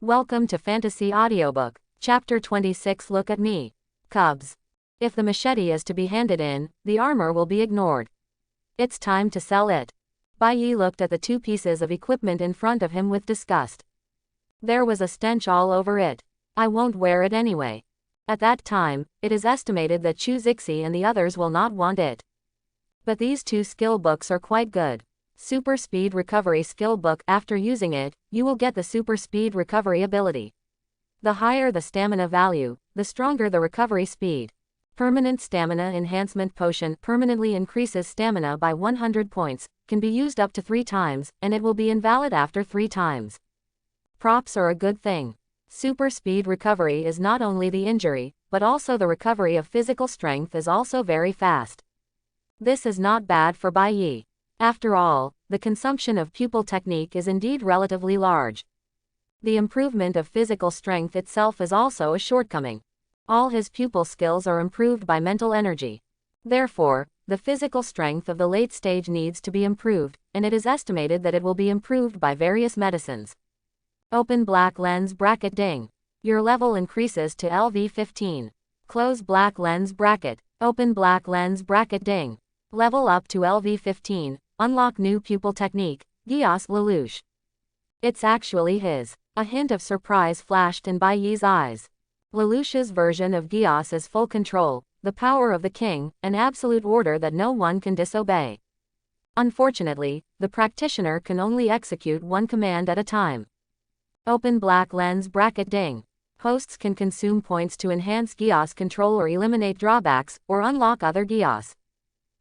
Welcome to Fantasy Audiobook, Chapter 26. Look at me, Cubs. If the machete is to be handed in, the armor will be ignored. It's time to sell it. Bai Yi looked at the two pieces of equipment in front of him with disgust. There was a stench all over it. I won't wear it anyway. At that time, it is estimated that Chu Zixi and the others will not want it. But these two skill books are quite good. Super Speed Recovery Skill Book. After using it, you will get the Super Speed Recovery ability. The higher the stamina value, the stronger the recovery speed. Permanent Stamina Enhancement Potion permanently increases stamina by 100 points, can be used up to 3 times, and it will be invalid after 3 times. Props are a good thing. Super Speed Recovery is not only the injury, but also the recovery of physical strength is also very fast. This is not bad for Bai Yi. After all, the consumption of pupil technique is indeed relatively large. The improvement of physical strength itself is also a shortcoming. All his pupil skills are improved by mental energy. Therefore, the physical strength of the late stage needs to be improved, and it is estimated that it will be improved by various medicines. Open black lens bracket ding. Your level increases to LV15. Close black lens bracket. Open black lens bracket ding. Level up to LV15. Unlock new pupil technique, Gios Lelouch. It's actually his. A hint of surprise flashed in Bai Yi's eyes. Lelouch's version of Gios is full control, the power of the king, an absolute order that no one can disobey. Unfortunately, the practitioner can only execute one command at a time. Open black lens bracket ding. Hosts can consume points to enhance Gios control or eliminate drawbacks, or unlock other Gios.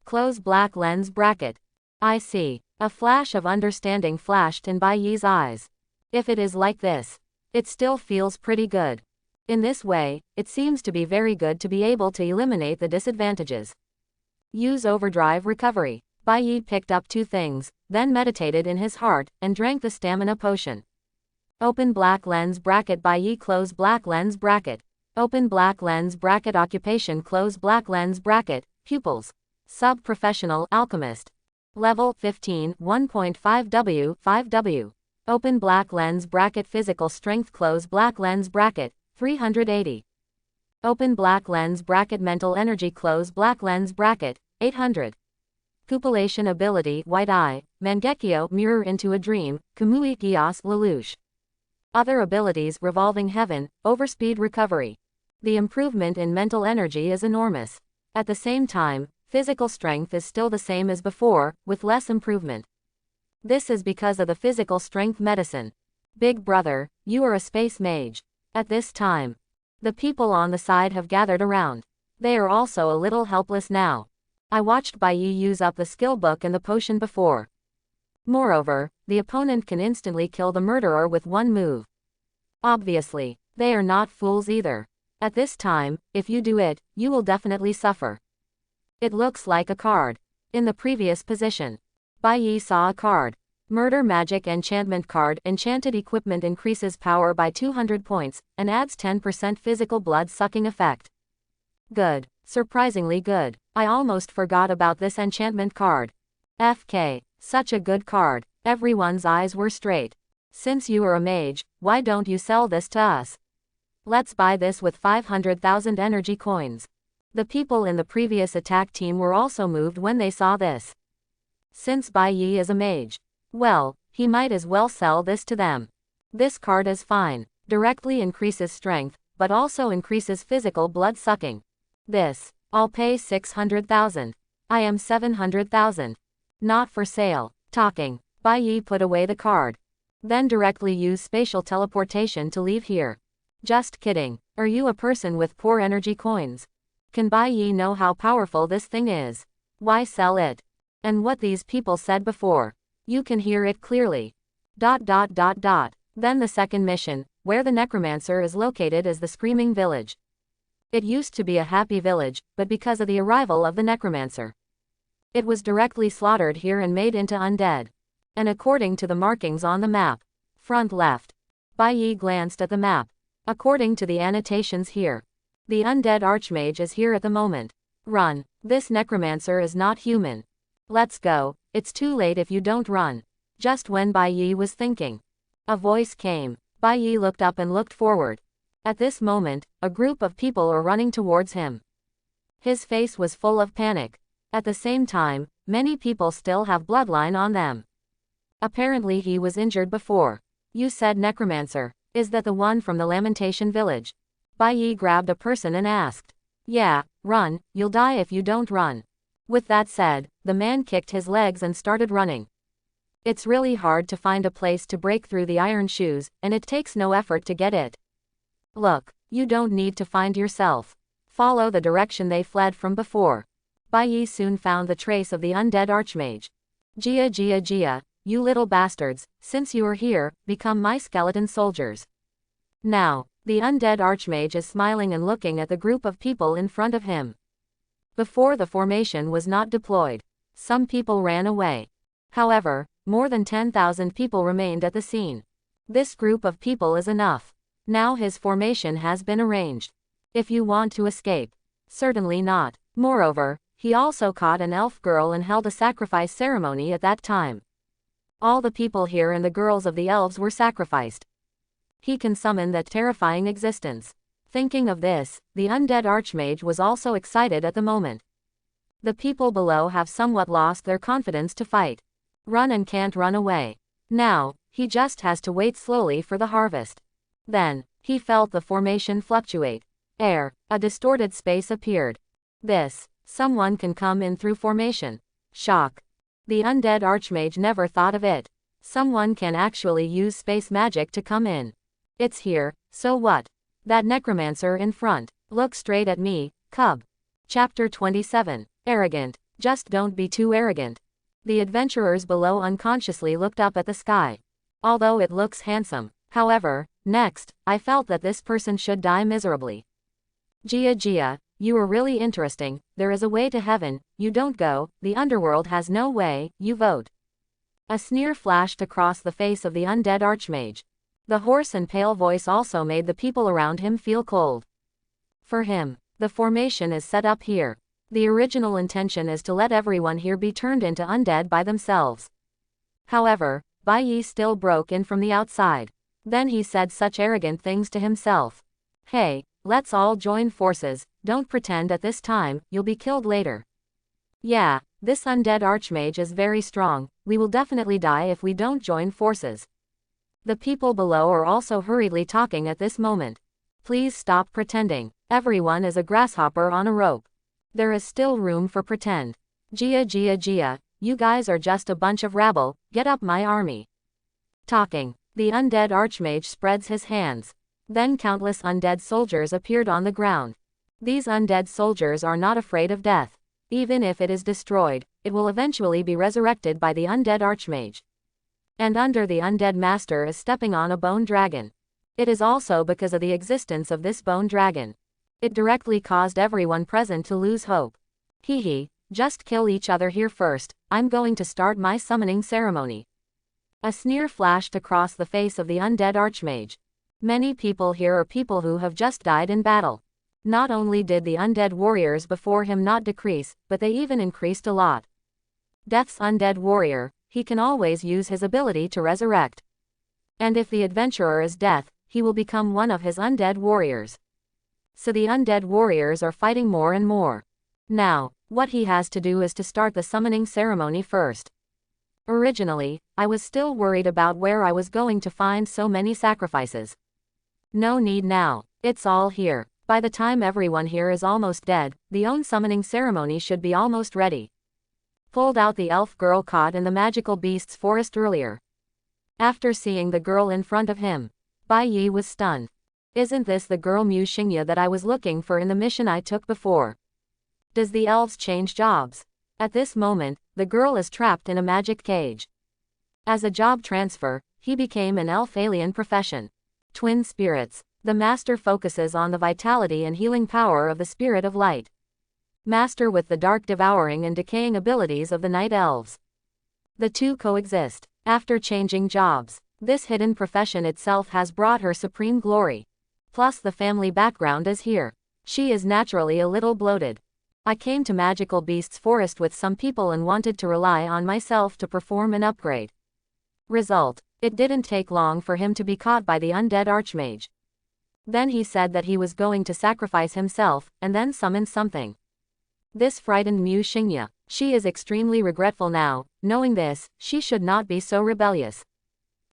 Close black lens bracket. I see. A flash of understanding flashed in Bai Yi's eyes. If it is like this, it still feels pretty good. In this way, it seems to be very good to be able to eliminate the disadvantages. Use overdrive recovery. Bai Yi picked up 2 things, then meditated in his heart, and drank the stamina potion. Open black lens bracket Bai Yi. Close black lens bracket. Open black lens bracket. Occupation. Close black lens bracket. Pupils. Sub-professional alchemist. Level 15, 1.5W, 5W. Open black lens bracket. Physical strength. Close black lens bracket, 380. Open black lens bracket. Mental energy. Close black lens bracket, 800. Pupillation ability. White eye, Mangekyo. Mirror into a dream, Kamui Gios Lelouch. Other abilities. Revolving heaven, overspeed recovery. The improvement in mental energy is enormous. At the same time, physical strength is still the same as before, with less improvement. This is because of the physical strength medicine. Big brother, you are a space mage. At this time, the people on the side have gathered around. They are also a little helpless now. I watched Bai Yi use up the skill book and the potion before. Moreover, the opponent can instantly kill the murderer with one move. Obviously, they are not fools either. At this time, if you do it, you will definitely suffer. It looks like a card. In the previous position, Bai Yi saw a card. Murder Magic Enchantment card. Enchanted equipment increases power by 200 points, and adds 10% physical blood-sucking effect. Good. Surprisingly good. I almost forgot about this enchantment card. FK. Such a good card. Everyone's eyes were straight. Since you are a mage, why don't you sell this to us? Let's buy this with 500,000 energy coins. The people in the previous attack team were also moved when they saw this. Since Bai Yi is a mage, well, he might as well sell this to them. This card is fine. Directly increases strength, but also increases physical blood sucking. This, I'll pay 600,000. I am 700,000. Not for sale. Talking. Bai Yi put away the card. Then directly use spatial teleportation to leave here. Just kidding. Are you a person with poor energy coins? Can Bai Yi know how powerful this thing is? Why sell it? And what these people said before. You can hear it clearly. ... Then the second mission, where the necromancer is located, is the Screaming Village. It used to be a happy village, but because of the arrival of the necromancer, it was directly slaughtered here and made into undead. And according to the markings on the map, front left, Bai Yi glanced at the map. According to the annotations here, the undead Archmage is here at the moment. Run. This necromancer is not human. Let's go. It's too late if you don't run. Just when Bai Yi was thinking, a voice came. Bai Yi looked up and looked forward. At this moment, a group of people are running towards him. His face was full of panic. At the same time, many people still have bloodline on them. Apparently he was injured before. You said necromancer. Is that the one from the Lamentation Village? Bai Yi grabbed a person and asked. Yeah, run, you'll die if you don't run. With that said, the man kicked his legs and started running. It's really hard to find a place to break through the iron shoes, and it takes no effort to get it. Look, you don't need to find yourself. Follow the direction they fled from before. Bai Yi soon found the trace of the undead Archmage. Jia, you little bastards, since you are here, become my skeleton soldiers. Now, the undead Archmage is smiling and looking at the group of people in front of him. Before the formation was not deployed, some people ran away. However, more than 10,000 people remained at the scene. This group of people is enough. Now his formation has been arranged. If you want to escape. Certainly not. Moreover, he also caught an elf girl and held a sacrifice ceremony at that time. All the people here and the girls of the elves were sacrificed. He can summon that terrifying existence. Thinking of this, the undead Archmage was also excited at the moment. The people below have somewhat lost their confidence to fight. Run and can't run away. Now, he just has to wait slowly for the harvest. Then, he felt the formation fluctuate. A distorted space appeared. Someone can come in through formation. Shock. The undead Archmage never thought of it. Someone can actually use space magic to come in. It's here, so what? That necromancer in front. Look straight at me, cub. Chapter 27. Arrogant. Just don't be too arrogant. The adventurers below unconsciously looked up at the sky. Although it looks handsome. However, next, I felt that this person should die miserably. Jia, you are really interesting. There is a way to heaven, you don't go, the underworld has no way, you vote. A sneer flashed across the face of the undead Archmage. The hoarse and pale voice also made the people around him feel cold. For him, the formation is set up here. The original intention is to let everyone here be turned into undead by themselves. However, Bai Yi still broke in from the outside. Then he said such arrogant things to himself. Hey, let's all join forces, don't pretend at this time, you'll be killed later. Yeah, this undead Archmage is very strong, we will definitely die if we don't join forces. The people below are also hurriedly talking at this moment. Please stop pretending. Everyone is a grasshopper on a rope. There is still room for pretend. Jia, you guys are just a bunch of rabble, get up my army. Talking. The undead Archmage spreads his hands. Then countless undead soldiers appeared on the ground. These undead soldiers are not afraid of death. Even if it is destroyed, it will eventually be resurrected by the undead Archmage. And under the undead master is stepping on a bone dragon. It is also because of the existence of this bone dragon. It directly caused everyone present to lose hope. Just kill each other here first, I'm going to start my summoning ceremony. A sneer flashed across the face of the undead Archmage. Many people here are people who have just died in battle. Not only did the undead warriors before him not decrease, but they even increased a lot. Death's undead warrior, he can always use his ability to resurrect. And if the adventurer is death, he will become one of his undead warriors. So the undead warriors are fighting more and more. Now, what he has to do is to start the summoning ceremony first. Originally, I was still worried about where I was going to find so many sacrifices. No need now, it's all here. By the time everyone here is almost dead, the own summoning ceremony should be almost ready. Pulled out the elf girl caught in the magical beast's forest earlier. After seeing the girl in front of him, Bai Yi was stunned. Isn't this the girl Mu Xingya that I was looking for in the mission I took before? Does the elves change jobs? At this moment, the girl is trapped in a magic cage. As a job transfer, he became an elf alien profession. Twin spirits. The master focuses on the vitality and healing power of the spirit of light. Master with the dark devouring and decaying abilities of the night elves. The two coexist. After changing jobs, this hidden profession itself has brought her supreme glory. Plus the family background is here. She is naturally a little bloated. I came to Magical Beasts Forest with some people and wanted to rely on myself to perform an upgrade. Result: it didn't take long for him to be caught by the undead Archmage. Then he said that he was going to sacrifice himself, and then summon something. This frightened Mu Xingya. She is extremely regretful now. Knowing this, she should not be so rebellious.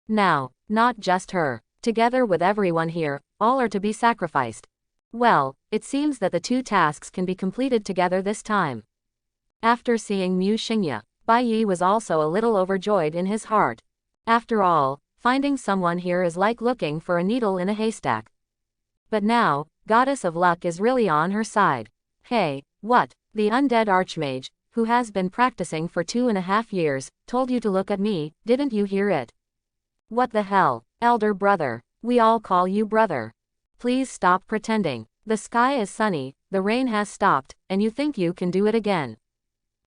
Now, not just her. Together with everyone here, all are to be sacrificed. Well, it seems that the two tasks can be completed together this time. After seeing Mu Xingya, Bai Yi was also a little overjoyed in his heart. After all, finding someone here is like looking for a needle in a haystack. But now, Goddess of Luck is really on her side. Hey, what? The undead Archmage, who has been practicing for 2.5 years, told you to look at me, didn't you hear it? What the hell, elder brother? We all call you brother. Please stop pretending. The sky is sunny, the rain has stopped, and you think you can do it again.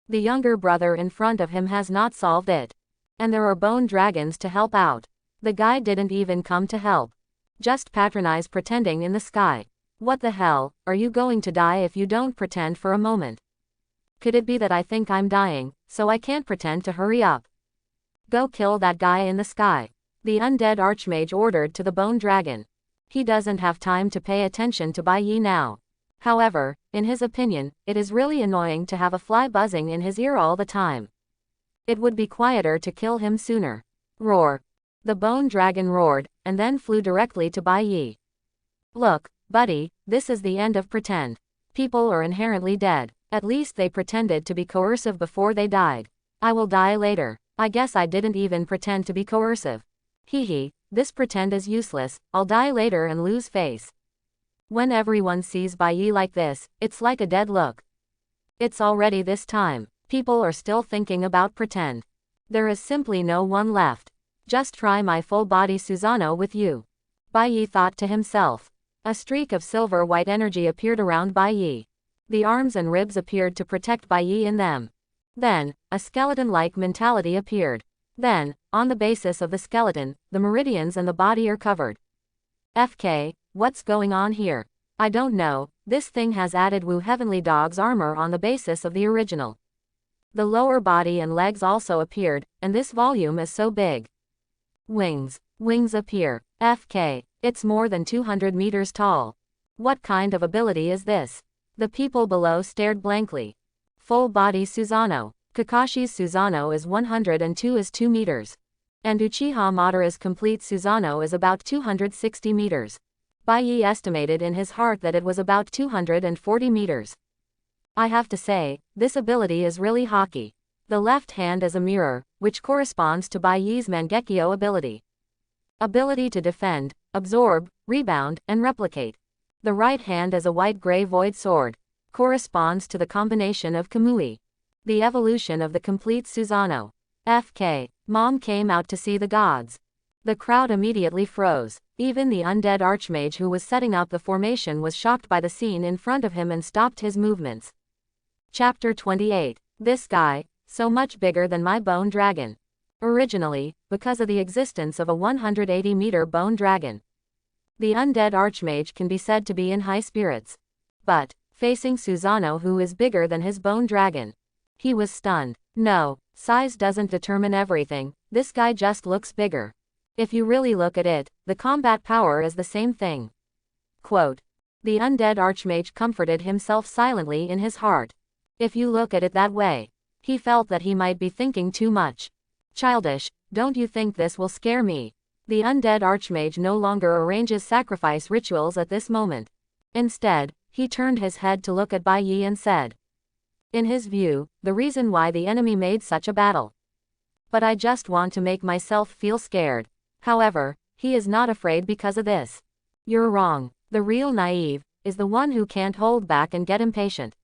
The younger brother in front of him has not solved it. And there are bone dragons to help out. The guy didn't even come to help. Just patronize pretending in the sky. What the hell, are you going to die if you don't pretend for a moment? Could it be that I think I'm dying, so I can't pretend to hurry up? Go kill that guy in the sky. The undead Archmage ordered to the bone dragon. He doesn't have time to pay attention to Bai Yi now. However, in his opinion, it is really annoying to have a fly buzzing in his ear all the time. It would be quieter to kill him sooner. Roar. The bone dragon roared, and then flew directly to Bai Yi. Look, buddy, this is the end of pretend. People are inherently dead. At least they pretended to be coercive before they died. I will die later. I guess I didn't even pretend to be coercive. Hehe, this pretend is useless, I'll die later and lose face. When everyone sees Bai Yi like this, it's like a dead look. It's already this time. People are still thinking about pretend. There is simply no one left. Just try my full body Susano with you. Bai Yi thought to himself. A streak of silver-white energy appeared around Bai Yi. The arms and ribs appeared to protect Bai Yi in them. Then, a skeleton-like mentality appeared. Then, on the basis of the skeleton, the meridians and the body are covered. FK, what's going on here? I don't know, this thing has added Wu Heavenly Dog's armor on the basis of the original. The lower body and legs also appeared, and this volume is so big. Wings. Wings appear. FK, it's more than 200 meters tall. What kind of ability is this? The people below stared blankly. Full body Susano. Kakashi's Susano is 102 is 2 meters. And Uchiha Madara's complete Susano is about 260 meters. Bai Yi estimated in his heart that it was about 240 meters. I have to say, this ability is really hockey. The left hand is a mirror, which corresponds to Bai Yi's Mangekyo ability. Ability to defend, absorb, rebound, and replicate. The right hand is a white-gray void sword. Corresponds to the combination of Kamui. The evolution of the complete Susano. FK. Mom came out to see the gods. The crowd immediately froze. Even the undead Archmage who was setting up the formation was shocked by the scene in front of him and stopped his movements. Chapter 28. This guy, so much bigger than my bone dragon. Originally, because of the existence of a 180-meter bone dragon. The undead Archmage can be said to be in high spirits. But, facing Susano who is bigger than his bone dragon. He was stunned. No, size doesn't determine everything, this guy just looks bigger. If you really look at it, the combat power is the same thing. Quote. The undead Archmage comforted himself silently in his heart. If you look at it that way. He felt that he might be thinking too much. Childish, don't you think this will scare me? The undead Archmage no longer arranges sacrifice rituals at this moment. Instead, he turned his head to look at Bai Yi and said. In his view, the reason why the enemy made such a battle. But I just want to make myself feel scared. However, he is not afraid because of this. You're wrong. The real naive is the one who can't hold back and get impatient.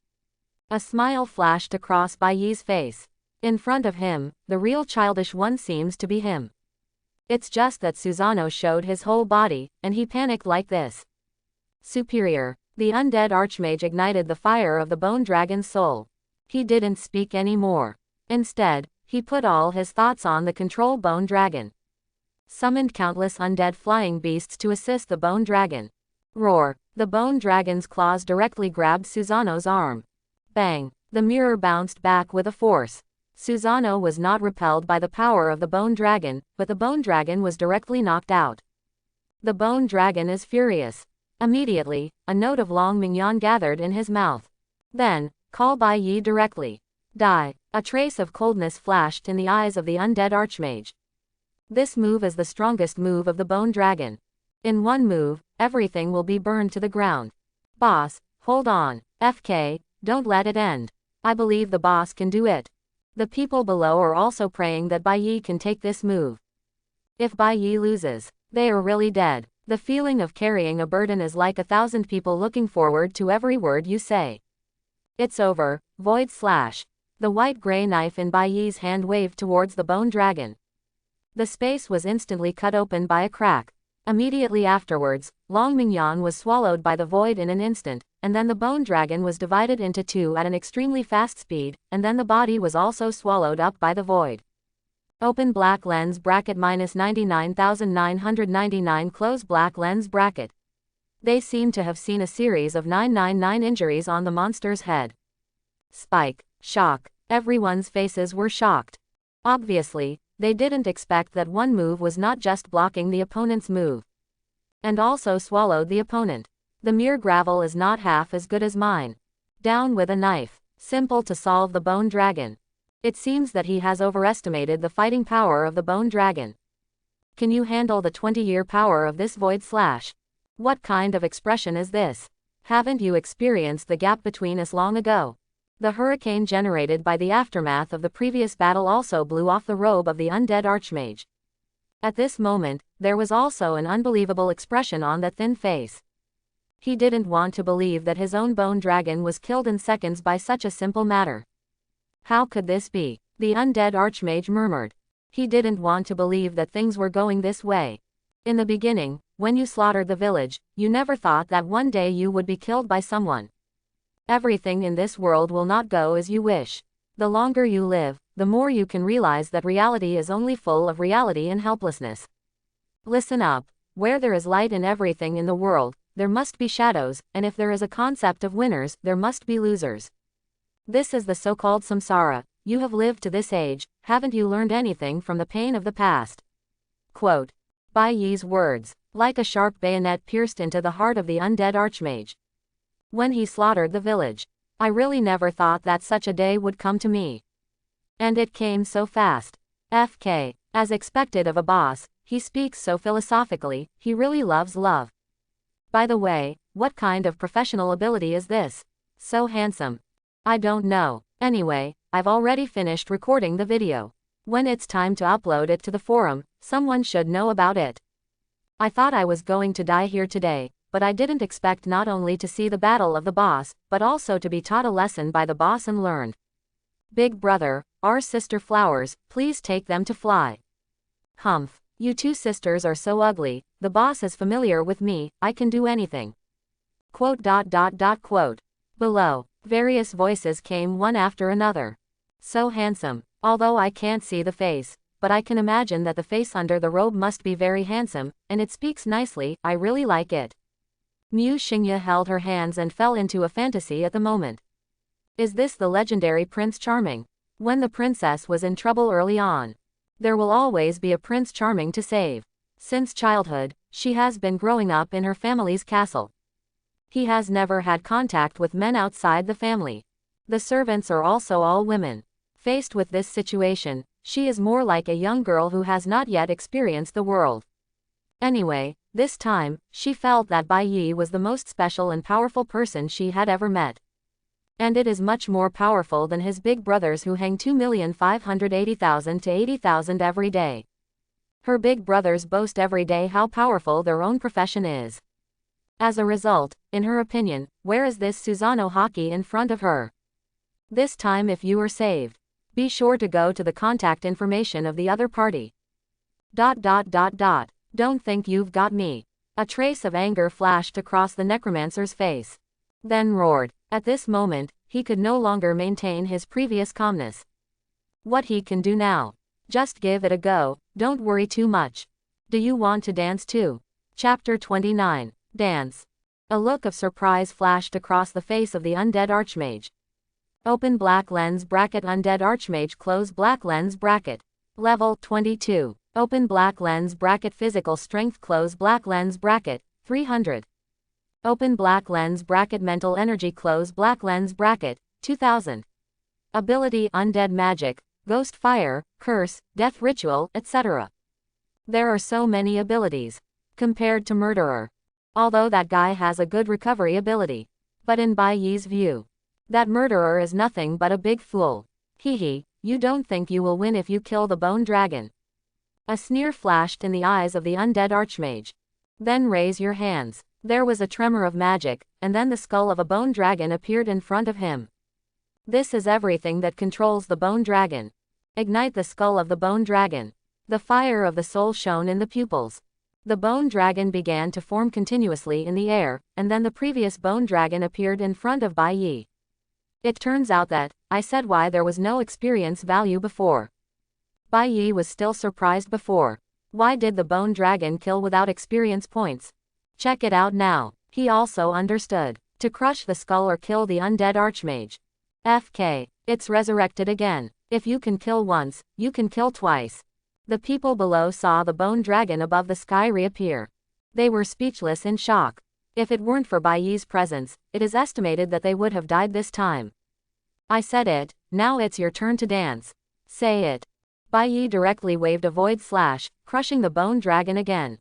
A smile flashed across Bai Yi's face. In front of him, the real childish one seems to be him. It's just that Susano showed his whole body, and he panicked like this. Superior. The undead Archmage ignited the fire of the bone dragon's soul. He didn't speak anymore. Instead, he put all his thoughts on the control bone dragon. Summoned countless undead flying beasts to assist the bone dragon. Roar. The bone dragon's claws directly grabbed Susano's arm. Bang. The mirror bounced back with a force. Susano was not repelled by the power of the bone dragon, but the bone dragon was directly knocked out. The bone dragon is furious. Immediately, a note of long mignon gathered in his mouth. Then, call Bai Yi directly. Die. A trace of coldness flashed in the eyes of the undead Archmage. This move is the strongest move of the bone dragon. In one move, everything will be burned to the ground. Boss, hold on. FK, don't let it end. I believe the boss can do it. The people below are also praying that Bai Yi can take this move. If Bai Yi loses, they are really dead. The feeling of carrying a burden is like 1,000 people looking forward to every word you say. It's over, void slash. The white-gray knife in Bai Yi's hand waved towards the bone dragon. The space was instantly cut open by a crack. Immediately afterwards, Long Mignon was swallowed by the void in an instant, and then the bone dragon was divided into two at an extremely fast speed, and then the body was also swallowed up by the void. Open black lens bracket minus 99,999 close black lens bracket. They seem to have seen a series of 999 injuries on the monster's head. Spike. Shock. Everyone's faces were shocked. Obviously, they didn't expect that one move was not just blocking the opponent's move, and also swallowed the opponent. The mere gravel is not half as good as mine. Down with a knife. Simple to solve the bone dragon. It seems that he has overestimated the fighting power of the bone dragon. Can you handle the 20-year power of this void slash? What kind of expression is this? Haven't you experienced the gap between us long ago? The hurricane generated by the aftermath of the previous battle also blew off the robe of the undead Archmage. At this moment, there was also an unbelievable expression on that thin face. He didn't want to believe that his own bone dragon was killed in seconds by such a simple matter. How could this be? The undead Archmage murmured. He didn't want to believe that things were going this way. In the beginning, when you slaughtered the village, you never thought that one day you would be killed by someone. Everything in this world will not go as you wish. The longer you live, the more you can realize that reality is only full of reality and helplessness. Listen up. Where there is light in everything in the world, there must be shadows, and if there is a concept of winners, there must be losers. This is the so-called samsara. You have lived to this age, haven't you learned anything from the pain of the past? Quote. Bai Yi's words, like a sharp bayonet, pierced into the heart of the undead Archmage. When he slaughtered the village, I really never thought that such a day would come to me. And it came so fast. FK. As expected of a boss, he speaks so philosophically, he really loves love. By the way, what kind of professional ability is this? So handsome. I don't know. Anyway, I've already finished recording the video. When it's time to upload it to the forum, someone should know about it. I thought I was going to die here today, but I didn't expect not only to see the battle of the boss, but also to be taught a lesson by the boss and learned. Big brother, our sister flowers, please take them to fly. Humph. You two sisters are so ugly, the boss is familiar with me, I can do anything. Quote. Below, various voices came one after another. So handsome. Although I can't see the face, but I can imagine that the face under the robe must be very handsome, and it speaks nicely, I really like it. Mu Xingye held her hands and fell into a fantasy at the moment. Is this the legendary Prince Charming? When the princess was in trouble early on. There will always be a Prince Charming to save. Since childhood, she has been growing up in her family's castle. He has never had contact with men outside the family. The servants are also all women. Faced with this situation, she is more like a young girl who has not yet experienced the world. Anyway, this time, she felt that Bai Yi was the most special and powerful person she had ever met. And it is much more powerful than his big brothers who hang 2,580,000 to 80,000 every day. Her big brothers boast every day how powerful their own profession is. As a result, in her opinion, where is this Susano hockey in front of her? This time if you are saved, be sure to go to the contact information of the other party. ... Don't think you've got me. A trace of anger flashed across the necromancer's face. Then roared. At this moment, he could no longer maintain his previous calmness. What he can do now? Just give it a go, don't worry too much. Do you want to dance too? Chapter 29. Dance. A look of surprise flashed across the face of the undead Archmage. Open black lens bracket Undead Archmage close black lens bracket. Level 22. Open black lens bracket Physical Strength close black lens bracket, 300. Open black lens bracket Mental Energy close black lens bracket, 2000. Ability Undead Magic, Ghost Fire, Curse, Death Ritual, etc. There are so many abilities. Compared to Murderer. Although that guy has a good recovery ability. But in Bai Yi's view, that Murderer is nothing but a big fool. Hehe, you don't think you will win if you kill the Bone Dragon. A sneer flashed in the eyes of the Undead Archmage. Then raise your hands. There was a tremor of magic, and then the skull of a bone dragon appeared in front of him. This is everything that controls the bone dragon. Ignite the skull of the bone dragon. The fire of the soul shone in the pupils. The bone dragon began to form continuously in the air, and then the previous bone dragon appeared in front of Bai Yi. It turns out that, I said why there was no experience value before. Bai Yi was still surprised before. Why did the bone dragon kill without experience points? Check it out now. He also understood. To crush the skull or kill the undead archmage. FK. It's resurrected again. If you can kill once, you can kill twice. The people below saw the bone dragon above the sky reappear. They were speechless in shock. If it weren't for Bai Yi's presence, it is estimated that they would have died this time. I said it, now it's your turn to dance. Say it. Bai Yi directly waved a void slash, crushing the bone dragon again.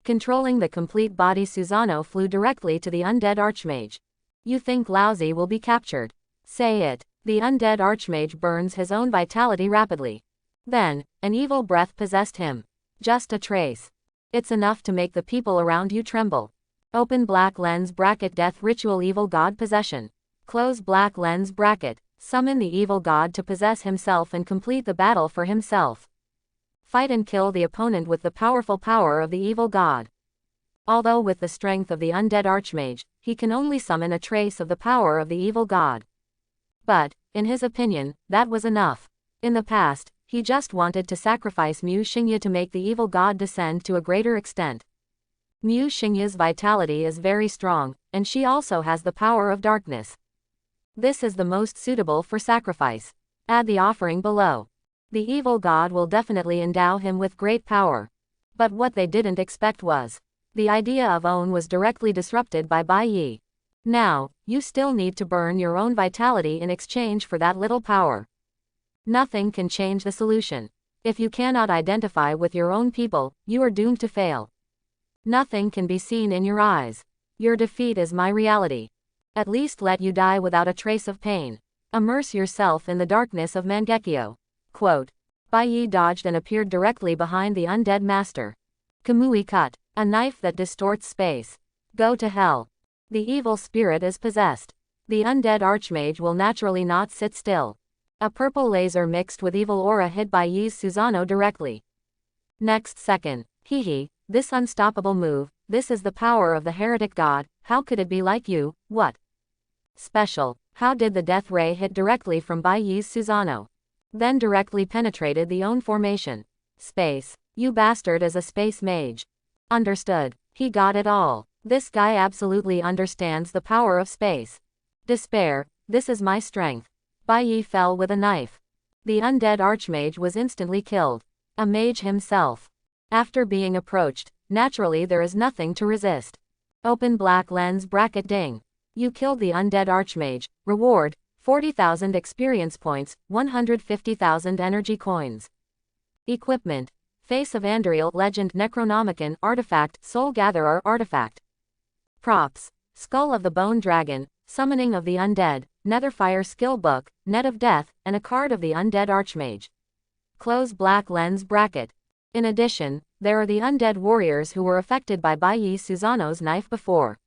Controlling the complete body, Susano flew directly to the undead archmage. You think Lousy will be captured? Say it. The undead archmage burns his own vitality rapidly. Then, an evil breath possessed him. Just a trace. It's enough to make the people around you tremble. Open black lens bracket Death Ritual Evil God Possession. Close black lens bracket. Summon the evil god to possess himself and complete the battle for himself. Fight and kill the opponent with the powerful power of the evil god. Although with the strength of the undead archmage, he can only summon a trace of the power of the evil god. But, in his opinion, that was enough. In the past, he just wanted to sacrifice Mu Xingye to make the evil god descend to a greater extent. Mu Xingye's vitality is very strong, and she also has the power of darkness. This is the most suitable for sacrifice. Add the offering below. The evil god will definitely endow him with great power. But what they didn't expect was, the idea of own was directly disrupted by Bai Yi. Now, you still need to burn your own vitality in exchange for that little power. Nothing can change the solution. If you cannot identify with your own people, you are doomed to fail. Nothing can be seen in your eyes. Your defeat is my reality. At least let you die without a trace of pain. Immerse yourself in the darkness of Mangekyo. Quote. Bai Yi dodged and appeared directly behind the undead master. Kamui cut. A knife that distorts space. Go to hell. The evil spirit is possessed. The undead archmage will naturally not sit still. A purple laser mixed with evil aura hit Bai Yi's Susano directly. Next second. Hehe, this unstoppable move, this is the power of the heretic god, how could it be like you, what? Special. How did the death ray hit directly from Bai Yi's Susano? Then directly penetrated the own formation. Space. You bastard is a space mage. Understood. He got it all. This guy absolutely understands the power of space. Despair. This is my strength. Bai Yi fell with a knife. The undead archmage was instantly killed. A mage himself. After being approached, naturally there is nothing to resist. Open black lens bracket ding. You killed the undead archmage. Reward. 40,000 experience points, 150,000 energy coins. Equipment. Face of Andriel Legend Necronomicon Artifact Soul Gatherer Artifact. Props. Skull of the Bone Dragon, Summoning of the Undead, Netherfire Skill Book, Net of Death, and a card of the Undead Archmage. Close black lens bracket. In addition, there are the undead warriors who were affected by Bai Yi Susano's knife before.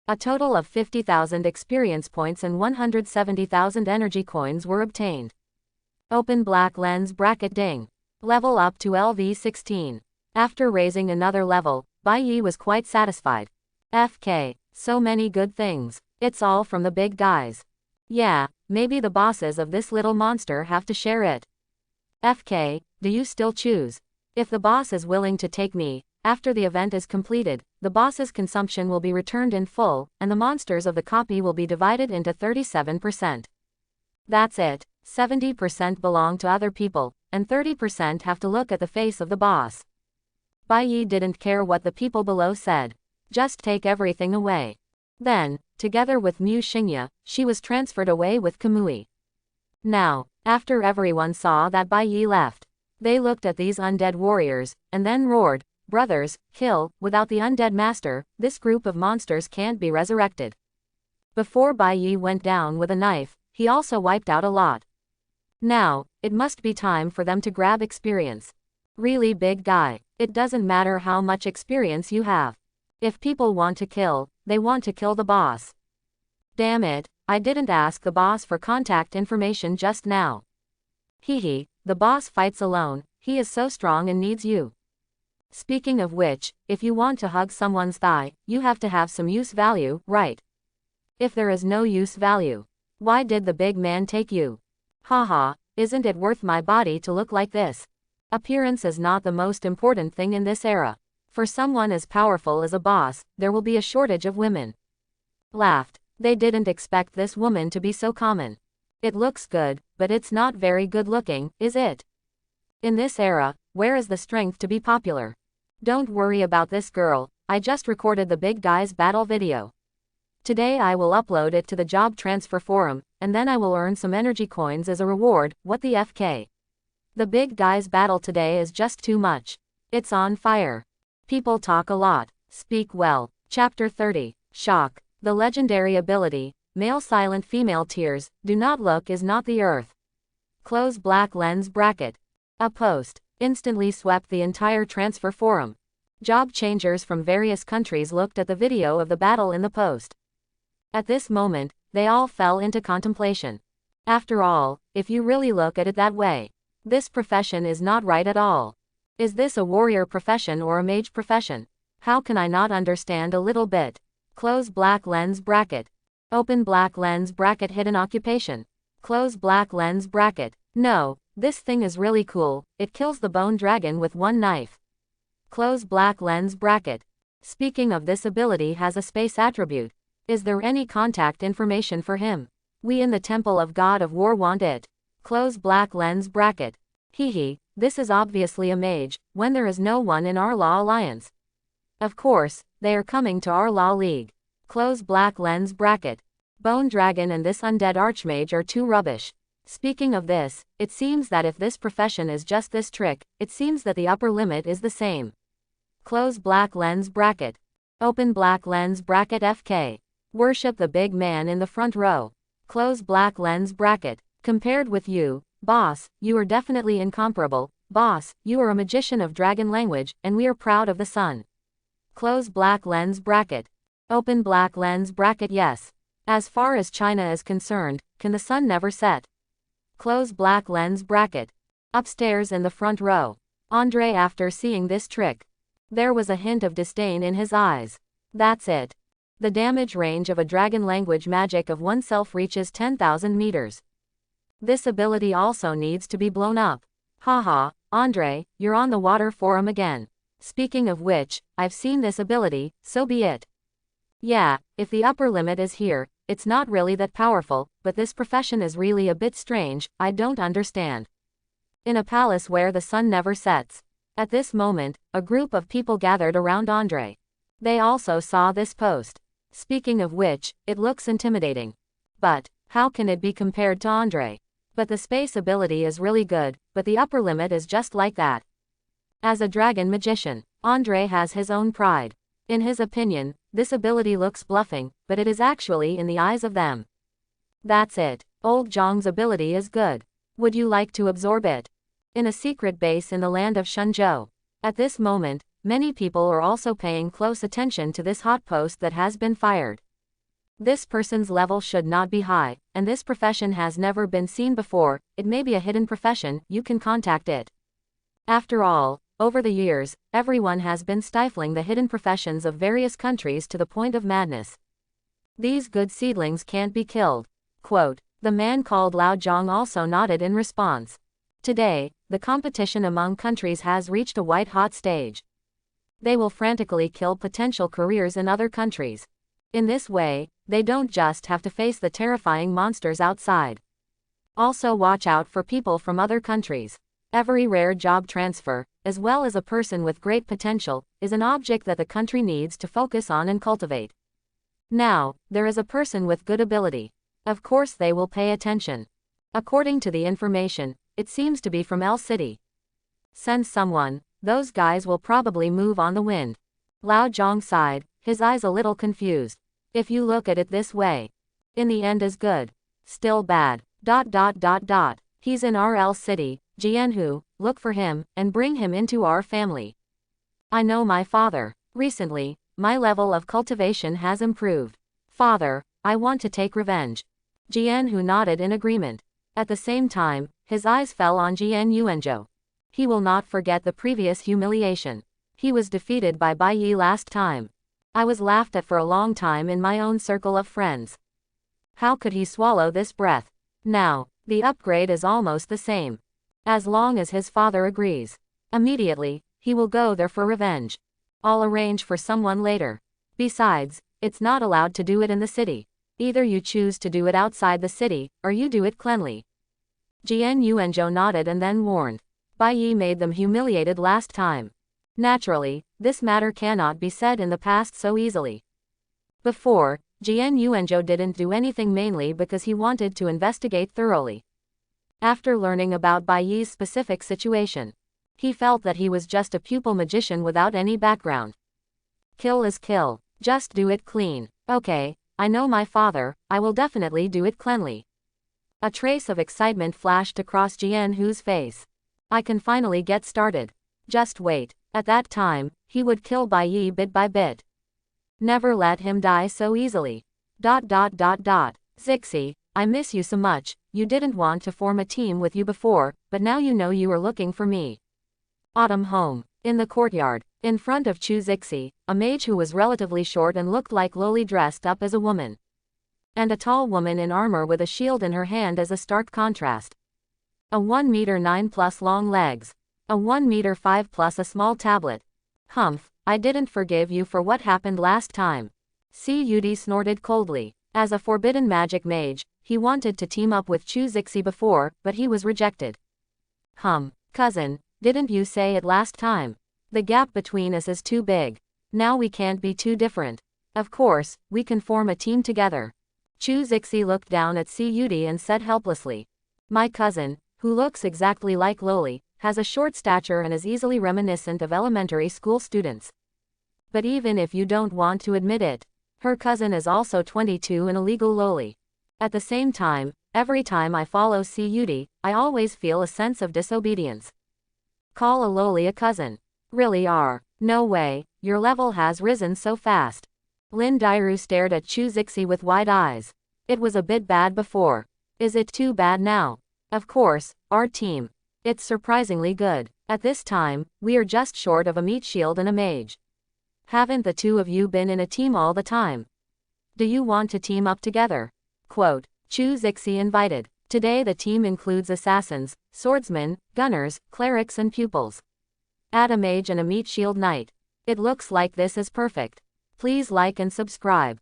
A total of 50,000 experience points and 170,000 energy coins were obtained. Open black lens bracket ding. Level up to LV16. After raising another level, Bai Yi was quite satisfied. FK. So many good things. It's all from the big guys. Yeah, maybe the bosses of this little monster have to share it. FK, do you still choose? If the boss is willing to take me, after the event is completed, the boss's consumption will be returned in full, and the monsters of the copy will be divided into 37%. That's it. 70% belong to other people, and 30% have to look at the face of the boss. Bai Yi didn't care what the people below said. Just take everything away. Then, together with Mu Xingya, she was transferred away with Kamui. Now, after everyone saw that Bai Yi left, they looked at these undead warriors, and then roared, "Brothers, kill, without the undead master, this group of monsters can't be resurrected." Before Bai Yi went down with a knife, he also wiped out a lot. Now, it must be time for them to grab experience. Really big guy, it doesn't matter how much experience you have. If people want to kill, they want to kill the boss. Damn it, I didn't ask the boss for contact information just now. Hehe, the boss fights alone, he is so strong and needs you. Speaking of which, if you want to hug someone's thigh, you have to have some use value, right? If there is no use value, why did the big man take you? Haha, isn't it worth my body to look like this? Appearance is not the most important thing in this era. For someone as powerful as a boss, there will be a shortage of women. Laughed. They didn't expect this woman to be so common. It looks good, but it's not very good looking, is it? In this era, where is the strength to be popular? Don't worry about this girl, I just recorded the big guy's battle video. Today I will upload it to the job transfer forum, and then I will earn some energy coins as a reward. What the FK? The big guy's battle today is just too much. It's on fire. People talk a lot, speak well. Chapter 30. Shock. The legendary ability, male silent female tears, do not look is not the earth. Close black lens bracket. A post instantly swept the entire transfer forum. Job changers from various countries looked at the video of the battle in the post. At this moment, they all fell into contemplation. After all, if you really look at it that way, this profession is not right at all. Is this a warrior profession or a mage profession? How can I not understand a little bit? Close black lens bracket. Open black lens bracket. Hidden occupation. Close black lens bracket. No, this thing is really cool, it kills the bone dragon with one knife. Close black lens bracket. Speaking of, this ability has a space attribute. Is there any contact information for him? We in the Temple of God of War want it. Close black lens bracket. Hehe, this is obviously a mage, when there is no one in our Law Alliance. Of course, they are coming to our Law League. Close black lens bracket. Bone Dragon and this undead Archmage are too rubbish. Speaking of this, it seems that if this profession is just this trick, it seems that the upper limit is the same. Close black lens bracket. Open black lens bracket. FK. Worship the big man in the front row. Close black lens bracket. Compared with you, boss, you are definitely incomparable. Boss, you are a magician of dragon language, and we are proud of the sun. Close black lens bracket. Open black lens bracket. Yes. As far as China is concerned, can the sun never set? Close black lens bracket. Upstairs in the front row. Andre, after seeing this trick, there was a hint of disdain in his eyes. That's it. The damage range of a dragon language magic of oneself reaches 10,000 meters. This ability also needs to be blown up. Haha, Andre, you're on the water forum again. Speaking of which, I've seen this ability, so be it. Yeah, if the upper limit is here, it's not really that powerful, but this profession is really a bit strange, I don't understand. In a palace where the sun never sets. At this moment, a group of people gathered around Andre. They also saw this post. Speaking of which, it looks intimidating. But, how can it be compared to Andre? But the space ability is really good, but the upper limit is just like that. As a dragon magician, Andre has his own pride. In his opinion, this ability looks bluffing, but it is actually in the eyes of them. That's it. Old Zhong's ability is good. Would you like to absorb it? In a secret base in the land of Shenzhou. At this moment, many people are also paying close attention to this hot post that has been fired. This person's level should not be high, and this profession has never been seen before. It may be a hidden profession, you can contact it. After all, over the years, everyone has been stifling the hidden professions of various countries to the point of madness. These good seedlings can't be killed. Quote, the man called Lao Zhong also nodded in response. Today, the competition among countries has reached a white-hot stage. They will frantically kill potential careers in other countries. In this way, they don't just have to face the terrifying monsters outside. Also watch out for people from other countries. Every rare job transfer, as well as a person with great potential, is an object that the country needs to focus on and cultivate. Now, there is a person with good ability. Of course they will pay attention. According to the information, it seems to be from L City. Send someone, those guys will probably move on the wind. Lao Zhong sighed, his eyes a little confused. If you look at it this way. In the end is good. Still bad. ... He's in RL City, Jianhu, look for him, and bring him into our family. I know my father. Recently, my level of cultivation has improved. Father, I want to take revenge. Jianhu nodded in agreement. At the same time, his eyes fell on Jian Yuanzhou. He will not forget the previous humiliation. He was defeated by Bai Yi last time. I was laughed at for a long time in my own circle of friends. How could he swallow this breath? Now, the upgrade is almost the same. As long as his father agrees. Immediately, he will go there for revenge. I'll arrange for someone later. Besides, it's not allowed to do it in the city. Either you choose to do it outside the city, or you do it cleanly. Jian Yuanzhou nodded and then warned. Bai Yi made them humiliated last time. Naturally, this matter cannot be said in the past so easily. Before, Jian Yuanzhou didn't do anything mainly because he wanted to investigate thoroughly. After learning about Bai Yi's specific situation, he felt that he was just a pupil magician without any background. Kill is kill, just do it clean. Okay, I know my father, I will definitely do it cleanly. A trace of excitement flashed across Jianhu's face. I can finally get started. Just wait, at that time, he would kill Bai Yi bit by bit. Never let him die so easily. ... Zixi, I miss you so much, you didn't want to form a team with you before, but now you know you are looking for me. Autumn home. In the courtyard, in front of Chu Zixi, a mage who was relatively short and looked like Loli dressed up as a woman. And a tall woman in armor with a shield in her hand as a stark contrast. A 1 meter 9 plus long legs. A 1 meter 5 plus a small tablet. Humph, I didn't forgive you for what happened last time. Si Yudi snorted coldly. As a forbidden magic mage, he wanted to team up with Chu Zixi before, but he was rejected. Cousin, didn't you say it last time? The gap between us is too big. Now we can't be too different. Of course, we can form a team together. Chu Zixi looked down at Si Yudi and said helplessly. My cousin, who looks exactly like Loli, has a short stature and is easily reminiscent of elementary school students. But even if you don't want to admit it, her cousin is also 22 and a legal Loli. At the same time, every time I follow Si Yudi, I always feel a sense of disobedience. Call a Loli a cousin. Really are. No way, your level has risen so fast. Lin Dairu stared at Chu Zixi with wide eyes. It was a bit bad before. Is it too bad now? Of course, our team. It's surprisingly good. At this time, we are just short of a meat shield and a mage. Haven't the two of you been in a team all the time? Do you want to team up together? Quote, Chu Zixi invited. Today the team includes assassins, swordsmen, gunners, clerics and pupils. Add a mage and a meat shield knight. It looks like this is perfect. Please like and subscribe.